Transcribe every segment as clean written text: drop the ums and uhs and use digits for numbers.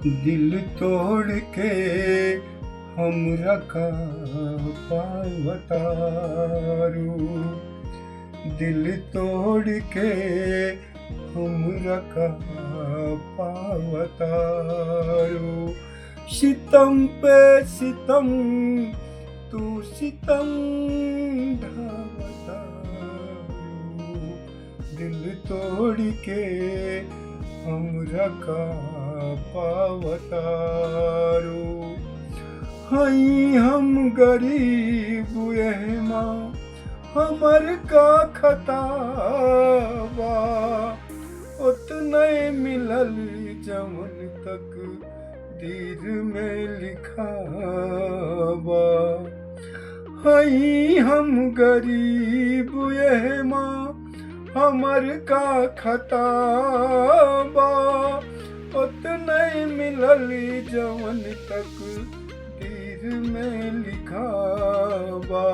दिल तोड़ के हमरा का पावतारू, दिल तोड़ के हमरा का पावतारू। सितम पे सितम तू सितम ढावतारू, दिल तोड़ के हमरा का पावतारू। हई हम गरीब एहमा हमर का खताबा, उतने मिलल जवन तक दीर में लिखाबा। हई हम गरीब एहमा हमर का खताबा, उतने मिलल जवन तक दीर में लिखाबा।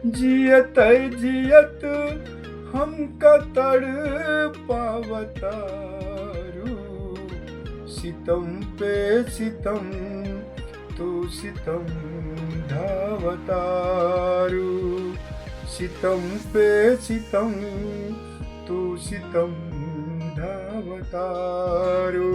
जियत जियत हम कतर पावतारू, सितम पे सितम तू सितम ढावतारू, सितम पे सितम तू सितम ढावतारू।